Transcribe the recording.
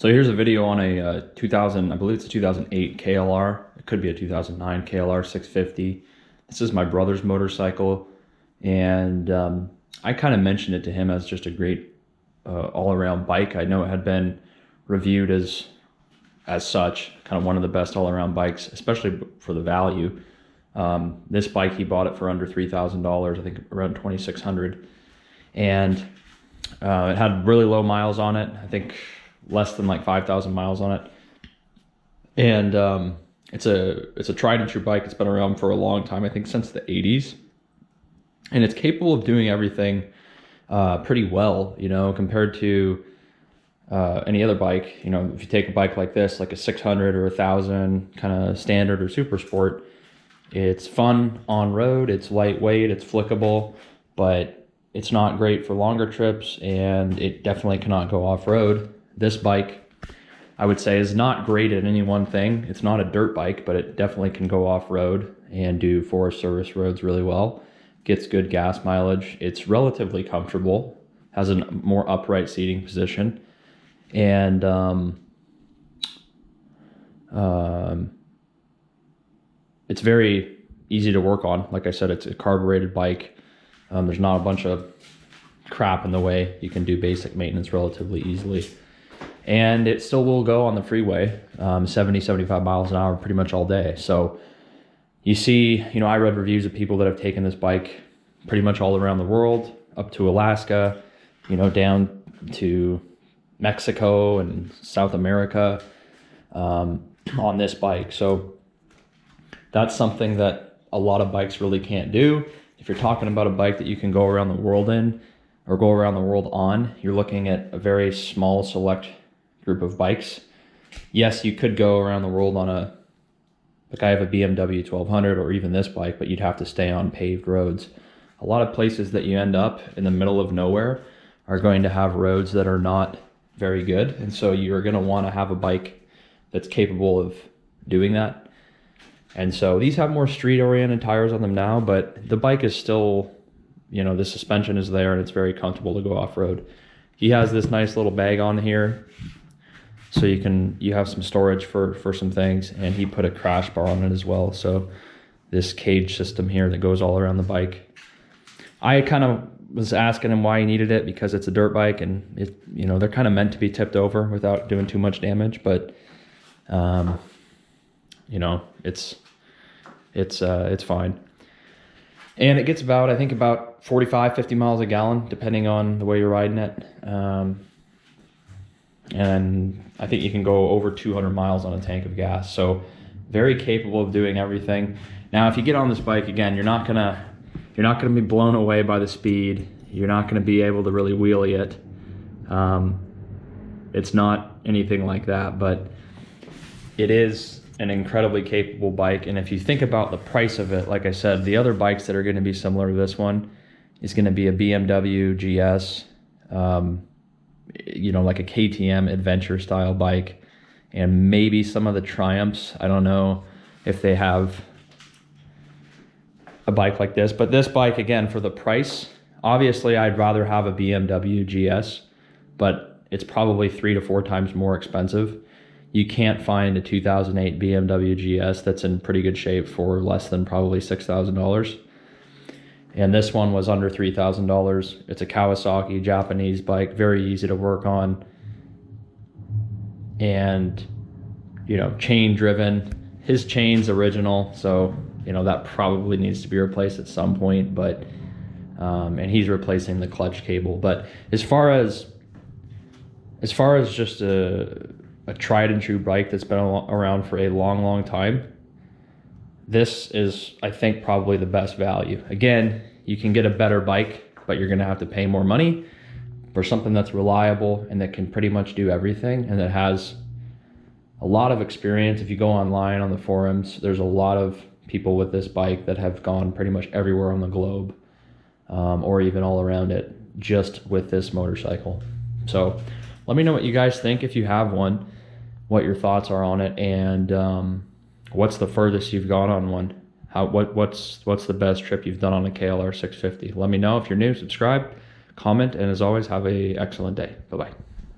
So here's a video on a 2000, I believe it's a 2008 KLR. It could be a 2009 KLR 650. This is my brother's motorcycle, and I kind of mentioned it to him as just a great all-around bike. I know it had been reviewed as such, kind of one of the best all-around bikes, especially for the value. This bike, he bought it for under $3,000, I think around $2,600, and it had really low miles on it. I think less than like 5,000 miles on it, and it's a tried and true bike. It's been around for a long time, I think since the 80s, and it's capable of doing everything pretty well, you know, compared to any other bike. You know, if you take a bike like this, like a 600 or 1,000 kind of standard or super sport, it's fun on road, it's lightweight, it's flickable, but it's not great for longer trips, and it definitely cannot go off-road. This bike, I would say, is not great at any one thing. It's not a dirt bike, but it definitely can go off-road and do Forest Service roads really well. Gets good gas mileage. It's relatively comfortable, has a more upright seating position, and it's very easy to work on. Like I said, it's a carbureted bike. There's not a bunch of crap in the way. You can do basic maintenance relatively easily. And it still will go on the freeway, 70, 75 miles an hour pretty much all day. So you see, you know, I read reviews of people that have taken this bike pretty much all around the world, up to Alaska, you know, down to Mexico and South America on this bike. So that's something that a lot of bikes really can't do. If you're talking about a bike that you can go around the world in or go around the world on, you're looking at a very small select group of bikes. Yes, you could go around the world on like I have a BMW 1200 or even this bike, but you'd have to stay on paved roads. A lot of places that you end up in the middle of nowhere are going to have roads that are not very good, and so you're going to want to have a bike that's capable of doing that. And so these have more street-oriented tires on them now, but the bike is still, you know, the suspension is there and it's very comfortable to go off-road. He has this nice little bag on here, so you have some storage for some things, and he put a crash bar on it as well. So this cage system here that goes all around the bike. I kind of was asking him why he needed it, because it's a dirt bike, and it, you know, they're kind of meant to be tipped over without doing too much damage, but you know, it's fine. And it gets about, I think, about 45, 50 miles a gallon, depending on the way you're riding it. And I think you can go over 200 miles on a tank of gas. So very capable of doing everything. Now, if you get on this bike, again, you're not gonna be blown away by the speed. You're not gonna be able to really wheelie it. It's not anything like that, but it is an incredibly capable bike. And if you think about the price of it, like I said, the other bikes that are going to be similar to this one is going to be a BMW GS, you know, like a KTM adventure style bike, and maybe some of the Triumphs. I don't know if they have a bike like this, but this bike, again, for the price, obviously I'd rather have a BMW GS, but it's probably 3 to 4 times more expensive. You can't find a 2008 BMW GS that's in pretty good shape for less than probably $6,000. And this one was under $3,000. It's a Kawasaki Japanese bike, very easy to work on. And, you know, chain driven. His chain's original, so, you know, that probably needs to be replaced at some point, but, and he's replacing the clutch cable. But as far as just a tried and true bike that's been around for a long, long time, this is, I think, probably the best value. Again, you can get a better bike, but you're gonna have to pay more money for something that's reliable and that can pretty much do everything, and that has a lot of experience. If you go online on the forums, there's a lot of people with this bike that have gone pretty much everywhere on the globe, or even all around it, just with this motorcycle. So let me know what you guys think if you have one, what your thoughts are on it, and what's the furthest you've gone on one. What's the best trip you've done on a KLR 650? Let me know. If you're new, subscribe, comment, and as always, have an excellent day. Bye-bye.